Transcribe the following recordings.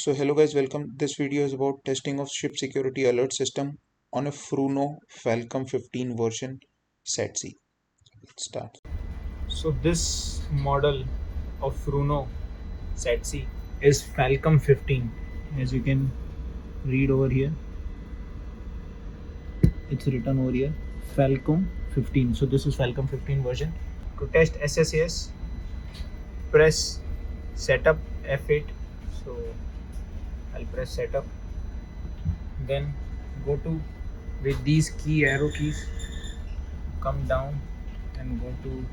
So hello guys, welcome. This video is about testing of ship security alert system on a Fruno Falcon 15 version SATC. Let's start. So this model of Fruno SATC is Falcon 15. As you can read over here, it's written over here Falcon 15. So this is Falcon 15 version. To test SSAS, press setup F8. So I'll press setup. Then go to with these key arrow keys, come down and go to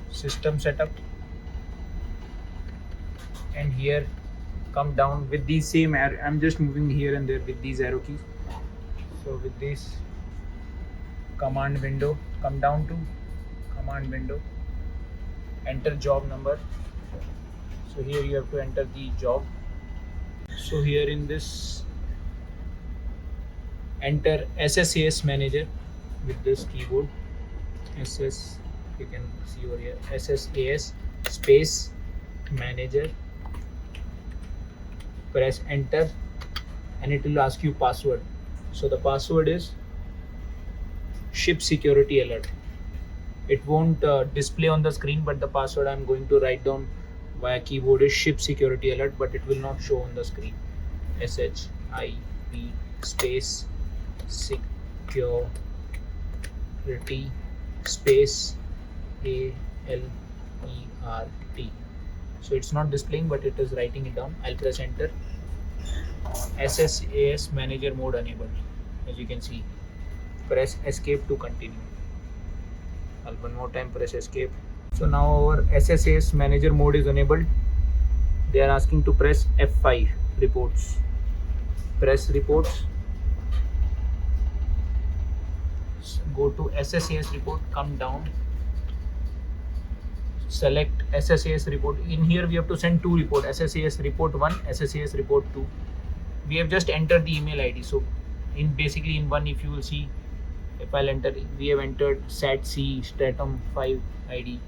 system setup, and here come down with these same arrow. I'm just moving here and there with these arrow keys. So with this command window, come down to command window, enter job number. So here you have to enter the job. So here in this, enter SSAS manager with this keyboard. SS, you can see over here, SSAS space manager. Press enter and it will ask you password. So the password is ship security alert. It won't display on the screen, but the password I'm going to write down via keyboard is ship security alert, but it will not show on the screen. SHIP space security space ALERT. So it's not displaying, but it is writing it down. I'll press enter. SSAS manager mode enabled. As you can see, press escape to continue. I'll one more time press escape. So now our SSAS manager mode is enabled. They are asking to press F5 reports. Press reports. Go to SSAS report, come down, select SSAS report. In here we have to send two reports, SSAS report 1, SSAS report 2. We have just entered the email ID. So in basically in one, if you will see, if I'll enter, we have entered SATC Stratum 5 ID.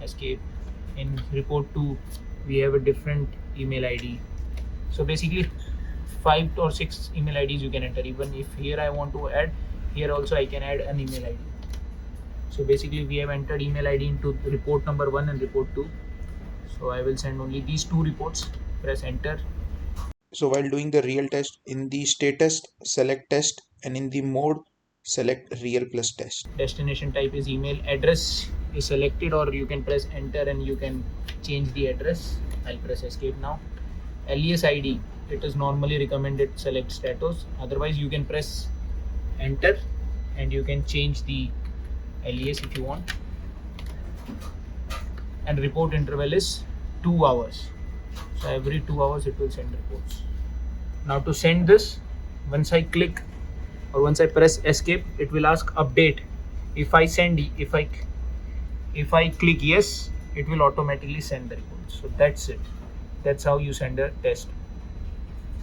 Escape. In report 2 we have a different email ID. So basically 5 or 6 email IDs you can enter. Even if here I want to add, here also I can add an email ID. So basically we have entered email ID into report number 1 and report 2. So I will send only these two reports. Press enter. So while doing the real test, in the status select test and in the mode select real plus test. Destination type is email. Address is selected, or you can press enter and you can change the address. I'll press escape now. Alias ID, it is normally recommended select status. Otherwise you can press enter and you can change the alias if you want. And report interval is 2 hours. So every 2 hours it will send reports. Now to send this, once I click or once I press escape, it will ask update. If I click yes, it will automatically send the report. So that's it. That's how you send a test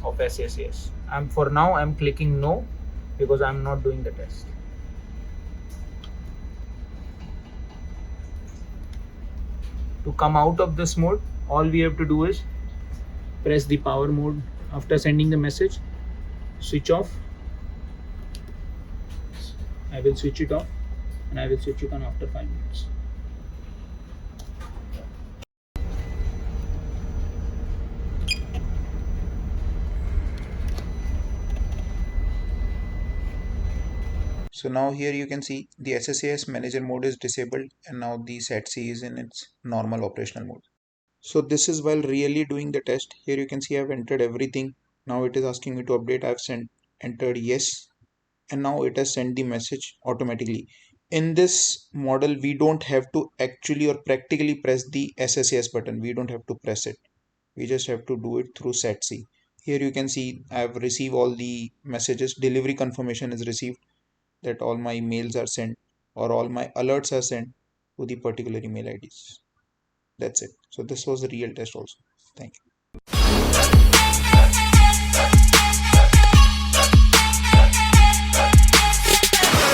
of SSAS. For now I'm clicking no because I'm not doing the test. To come out of this mode, all we have to do is press the power mode. After sending the message, switch off. I will switch it off and I will switch it on after 5 minutes. So now here you can see the SSAS manager mode is disabled and now the SATC is in its normal operational mode. So this is while really doing the test. Here you can see I've entered everything. Now it is asking me to update. I've entered yes, and now it has sent the message automatically. In this model, we don't have to actually or practically press the SSAS button. We don't have to press it. We just have to do it through SATC. Here you can see I've received all the messages. Delivery confirmation is received, that all my mails are sent or all my alerts are sent to the particular email IDs. That's it. So this was a real test also. Thank you.